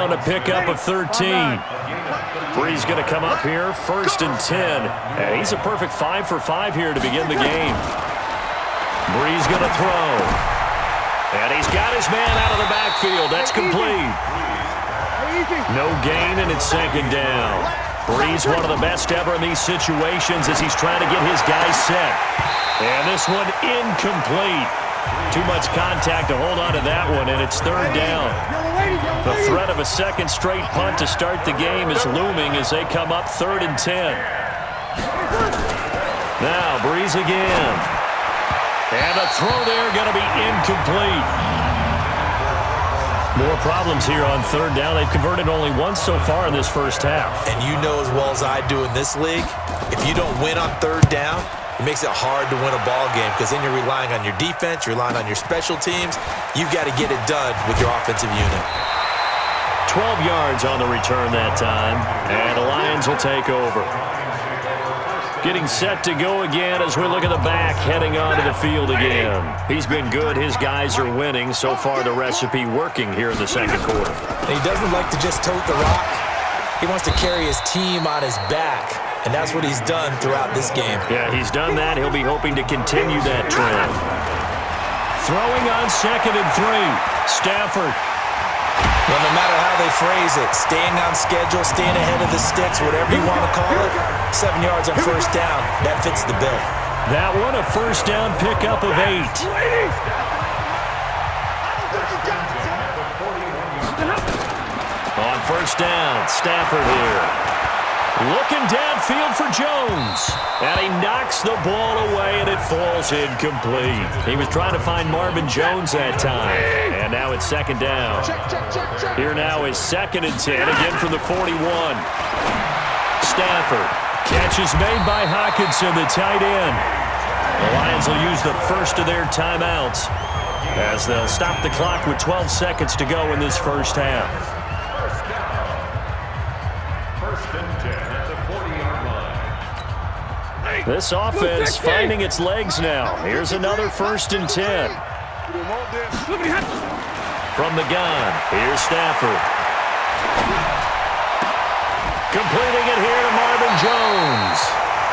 down to pick up a 13. Bree's going to come up here, 1st and 10. And he's a perfect 5 for 5 here to begin the game. Bree's going to throw. And he's got his man out of the backfield. That's complete. No gain, and it's 2nd down. Bree's one of the best ever in these situations as he's trying to get his guys set. And this one incomplete. Too much contact to hold on to that one, and it's 3rd down. The threat of a second straight punt to start the game is looming as they come up 3rd and 10. Now, Breeze again. And the throw there going to be incomplete. More problems here on 3rd down. They've converted only once so far in this first half. And you know as well as I do in this league, if you don't win on 3rd down, it makes it hard to win a ball game because then you're relying on your defense, you're relying on your special teams. You've got to get it done with your offensive unit. 12 yards on the return that time, and the Lions will take over. Getting set to go again as we look at the back heading onto the field again. He's been good. His guys are winning. So far, the recipe working here in the 2nd quarter. And he doesn't like to just tote the rock. He wants to carry his team on his back. And that's what he's done throughout this game. Yeah, he's done that. He'll be hoping to continue that trend. Throwing on 2nd and 3. Stafford. Well, no matter how they phrase it, staying on schedule, staying ahead of the sticks, whatever you want to call it, 7 yards on 1st down, that fits the bill. That one a 1st down pickup of 8. On 1st down, Stafford here. Looking downfield for Jones. And he knocks the ball away, and it falls incomplete. He was trying to find Marvin Jones that time. And now it's 2nd down. Here now is 2nd and 10, again from the 41. Stafford. Catch is made by Hockenson, the tight end. The Lions will use the first of their timeouts as they'll stop the clock with 12 seconds to go in this first half. This offense finding its legs now. Here's another 1st and 10. From the gun, here's Stafford. Completing it here to Marvin Jones.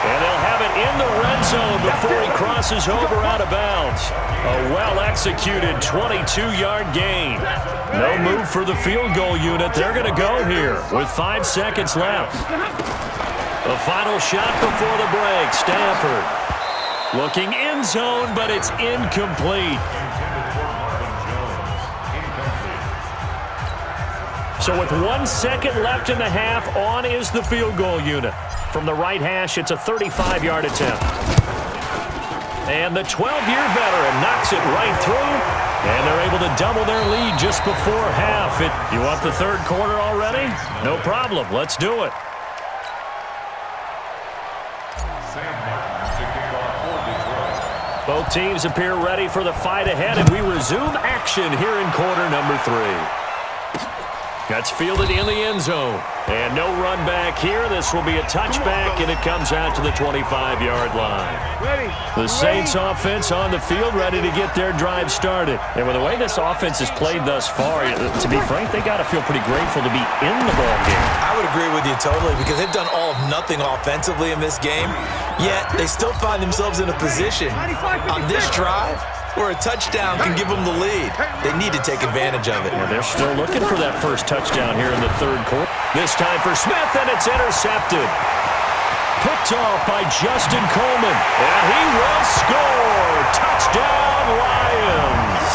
And they'll have it in the red zone before he crosses over out of bounds. A well-executed 22-yard gain. No move for the field goal unit. They're going to go here with 5 seconds left. The final shot before the break. Stafford looking end zone, but it's incomplete. So with 1 second left in the half, on is the field goal unit. From the right hash, it's a 35-yard attempt. And the 12-year veteran knocks it right through, and they're able to double their lead just before half. You want the 3rd quarter already? No problem. Let's do it. Both teams appear ready for the fight ahead, and we resume action here in quarter number 3. That's fielded in the end zone. And no run back here. This will be a touchback, and it comes out to the 25-yard line. The Saints offense on the field ready to get their drive started. And with the way this offense has played thus far, to be frank, they got to feel pretty grateful to be in the ball game. I would agree with you totally because they've done all of nothing offensively in this game, yet they still find themselves in a position on this drive where a touchdown can give them the lead. They need to take advantage of it. Well, they're still looking for that first touchdown here in the 3rd quarter. This time for Smith, and it's intercepted. Picked off by Justin Coleman, and he will score. Touchdown, Lions.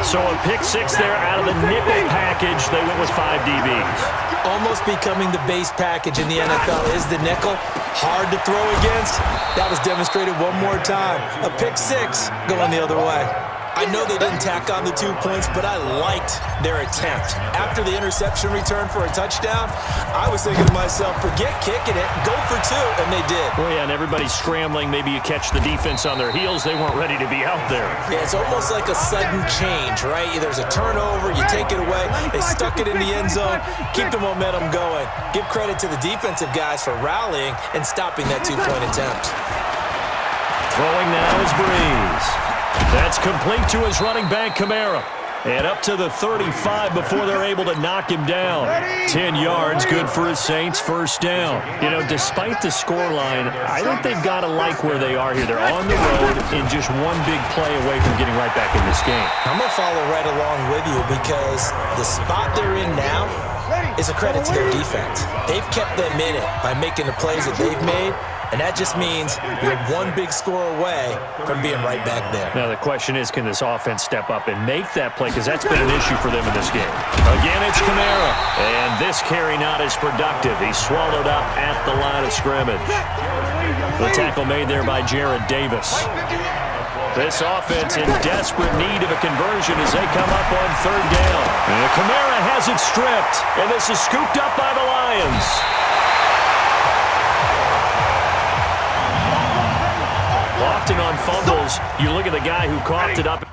So a pick 6 there out of the nickel package. They went with 5 DBs. Almost becoming the base package in the NFL is the nickel. Hard to throw against. That was demonstrated one more time. A pick 6 going the other way. I know they didn't tack on the 2 points, but I liked their attempt. After the interception return for a touchdown, I was thinking to myself, forget kicking it, go for 2, and they did. Oh, yeah, and everybody's scrambling. Maybe you catch the defense on their heels. They weren't ready to be out there. Yeah, it's almost like a sudden change, right? There's a turnover, you take it away, they stuck it in the end zone, keep the momentum going. Give credit to the defensive guys for rallying and stopping that 2-point attempt. Throwing now is Breeze. That's complete to his running back, Kamara. And up to the 35 before they're able to knock him down. 10 yards, good for his Saints, first down. You know, despite the scoreline, I think they've got to like where they are here. They're on the road and just one big play away from getting right back in this game. I'm going to follow right along with you because the spot they're in now is a credit to their defense. They've kept them in it by making the plays that they've made, and that just means you're one big score away from being right back there. Now the question is, can this offense step up and make that play? Because that's been an issue for them in this game. Again, it's Kamara. And this carry not as productive. He's swallowed up at the line of scrimmage. The tackle made there by Jared Davis. This offense in desperate need of a conversion as they come up on third down. And Kamara has it stripped. And this is scooped up by the Lions. Often on fumbles, you look at the guy who coughed it up.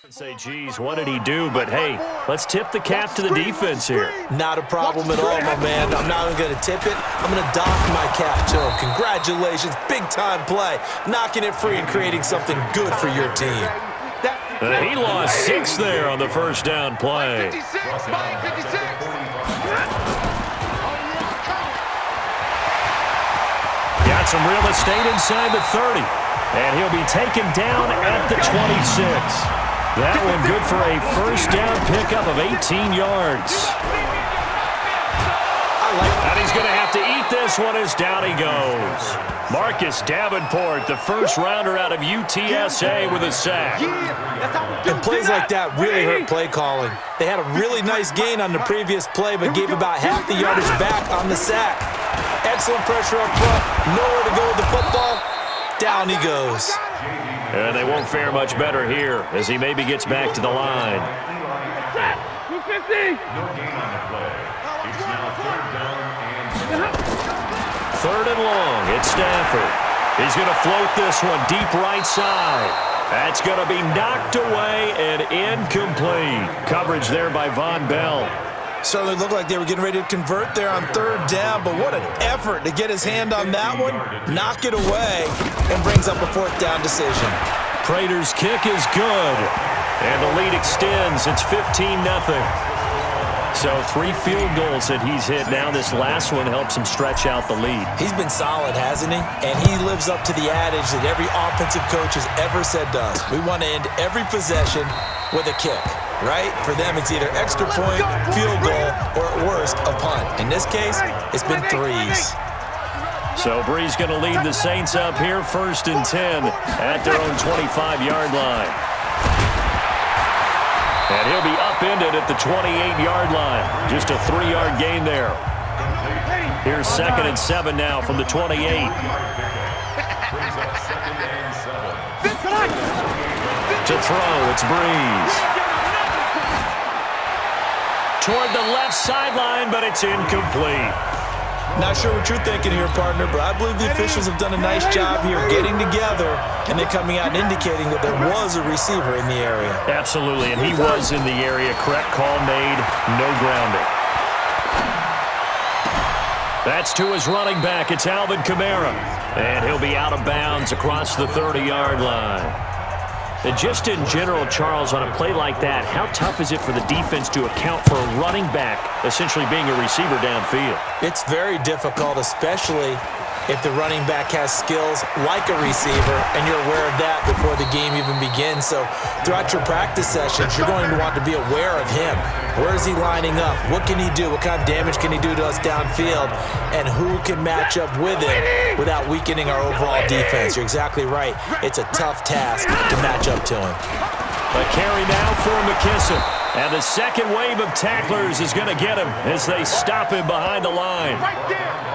Say, geez, what did he do? But, hey, let's tip the cap to the defense here. Not a problem at all, my man. I'm not even going to tip it. I'm going to doff my cap to him. Congratulations. Big-time play. Knocking it free and creating something good for your team. He lost 6 there on the first down play. Got some real estate inside the 30. And he'll be taken down at the 26. That one good for a first down pickup of 18 yards. And he's going to have to eat this one as down he goes. Marcus Davenport, the first rounder out of UTSA with a sack. And plays like that really hurt play calling. They had a really nice gain on the previous play, but gave about half the yardage back on the sack. Excellent pressure up front. Nowhere to go with the football. Down he goes. And they won't fare much better here as he maybe gets back to the line. Third and long. It's Stafford. He's going to float this one deep right side. That's going to be knocked away and incomplete. Coverage there by Von Bell. Certainly looked like they were getting ready to convert there on third down, but what an effort to get his hand on that one, knock it away, and brings up a fourth down decision. Prater's kick is good, and the lead extends. It's 15-0. So 3 field goals that he's hit now. This last one helps him stretch out the lead. He's been solid, hasn't he? And he lives up to the adage that every offensive coach has ever said to us. We want to end every possession with a kick. Right? For them, it's either extra point, field goal, or at worst, a punt. In this case, it's been 3s. So Brees going to lead the Saints up here, 1st and 10 at their own 25-yard line. And he'll be upended at the 28-yard line. Just a 3-yard gain there. Here's 2nd and 7 now from the 28. To throw, it's Brees. Toward the left sideline, but it's incomplete. Not sure what you're thinking here, partner, but I believe the officials have done a nice job here getting together and then coming out and indicating that there was a receiver in the area. Absolutely, and he was in the area. Correct call made, no grounding. That's to his running back. It's Alvin Kamara. And he'll be out of bounds across the 30-yard line. And just in general, Charles, on a play like that, how tough is it for the defense to account for a running back essentially being a receiver downfield? It's very difficult, especially if the running back has skills like a receiver and you're aware of that before the game even begins. So throughout your practice sessions, you're going to want to be aware of him. Where is he lining up? What can he do? What kind of damage can he do to us downfield? And who can match up with him without weakening our overall defense? You're exactly right. It's a tough task to match up to him. A carry now for McKissick. And the second wave of tacklers is going to get him as they stop him behind the line.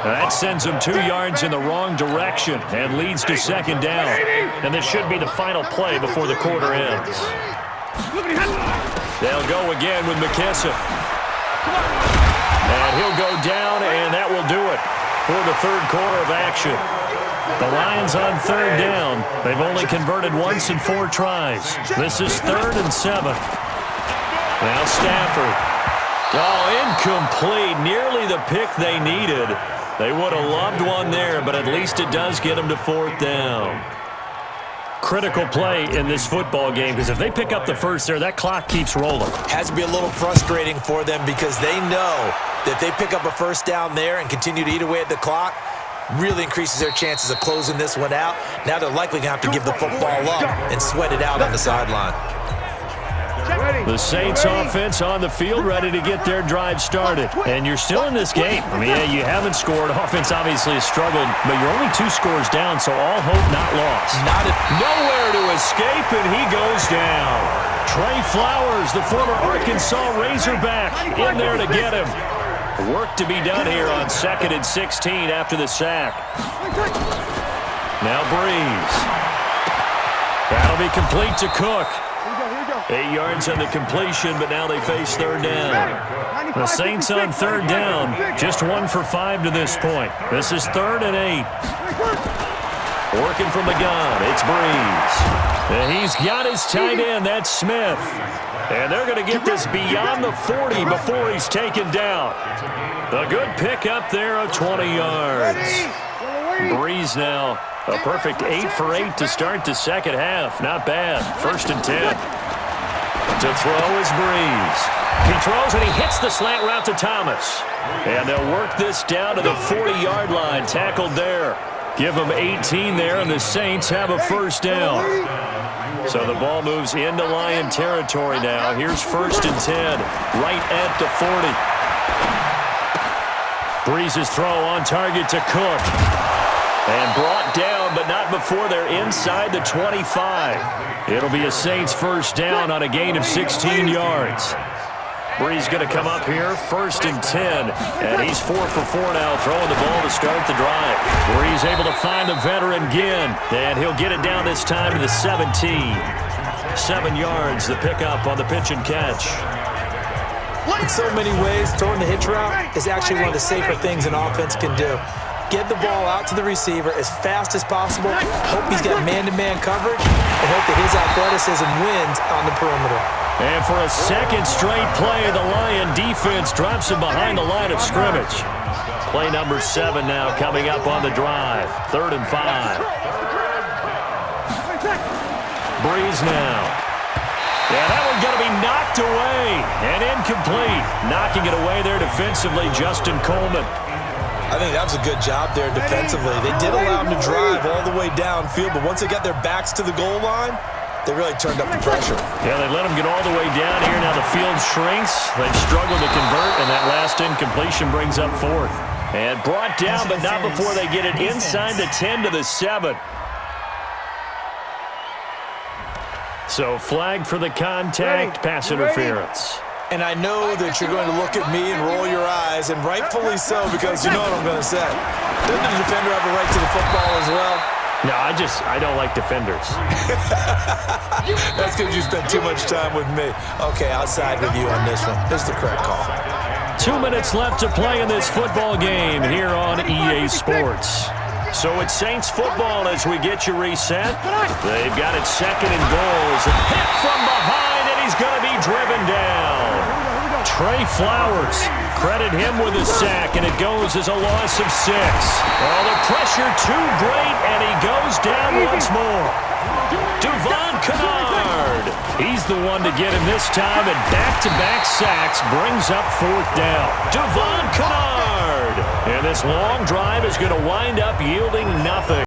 That sends him 2 yards in the wrong direction and leads to 2nd down. And this should be the final play before the quarter ends. They'll go again with McKissick. And he'll go down, and that will do it for the third quarter of action. The Lions on third down. They've only converted once in 4 tries. This is 3rd and 7. Now Stafford. Oh, incomplete. Nearly the pick they needed. They would have loved one there, but at least it does get them to 4th down. Critical play in this football game, because if they pick up the first there, that clock keeps rolling. Has to be a little frustrating for them because they know that if they pick up a first down there and continue to eat away at the clock, really increases their chances of closing this one out. Now they're likely going to have to give the football up and sweat it out on the sideline. The Saints offense on the field ready to get their drive started. And you're still in this game. I mean, yeah, you haven't scored. Offense obviously has struggled, but you're only 2 scores down, so all hope not lost. Nowhere to escape, and he goes down. Trey Flowers, the former Arkansas Razorback, in there to get him. Work to be done here on 2nd and 16 after the sack. Now Breeze. That'll be complete to Cook. 8 yards on the completion, but now they face 3rd down. The Saints on 3rd down, just 1 for 5 to this point. This is 3rd and 8. Working from the gun, it's Breeze. And he's got his tight end, that's Smith. And they're going to get this beyond the 40 before he's taken down. A good pick up there of 20 yards. Breeze now, a perfect 8 for 8 to start the second half. Not bad. 1st and 10. To throw is Breeze. He throws and he hits the slant route to Thomas. And they'll work this down to the 40-yard line. Tackled there. Give them 18 there, and the Saints have a first down. So the ball moves into Lion territory now. Here's 1st and 10, right at the 40. Breeze's throw on target to Cook. And brought down, but not before they're inside the 25. It'll be a Saints first down on a gain of 16 yards. Breeze going to come up here, 1st and 10. And he's 4 for 4 now, throwing the ball to start the drive. Breeze able to find the veteran Ginn. And he'll get it down this time to the 17. 7 yards, the pickup on the pitch and catch. In so many ways, throwing the hitch route is actually one of the safer things an offense can do. Get the ball out to the receiver as fast as possible, hope he's got man-to-man coverage, and hope that his athleticism wins on the perimeter. And for a second straight play, the Lion defense drops him behind the line of scrimmage. Play number 7 now coming up on the drive. 3rd and 5. Breeze now. Yeah, that one's going to be knocked away and incomplete. Knocking it away there defensively, Justin Coleman. I think that was a good job there defensively. They did allow them to drive all the way downfield, but once they got their backs to the goal line, they really turned up the pressure. Yeah, they let them get all the way down here. Now the field shrinks. They've struggled to convert, and that last incompletion brings up 4th. And brought down, but not before they get it inside the 10 to the 7. So flag for the contact, pass interference. And I know that you're going to look at me and roll your eyes, and rightfully so, because you know what I'm going to say. Doesn't the defender have a right to the football as well? No, I don't like defenders. That's because you spent too much time with me. Okay, I'll side with you on this one. This is the correct call. 2 minutes left to play in this football game here on EA Sports. So it's Saints football as we get you reset. They've got it 2nd and goal. It's a hit from behind, and he's going to be driven down. Trey Flowers, credit him with a sack, and it goes as a loss of 6. Oh, the pressure too great, and he goes down once more. Devon Kennard, he's the one to get him this time, and back-to-back sacks brings up 4th down. Devon Kennard, and this long drive is going to wind up yielding nothing.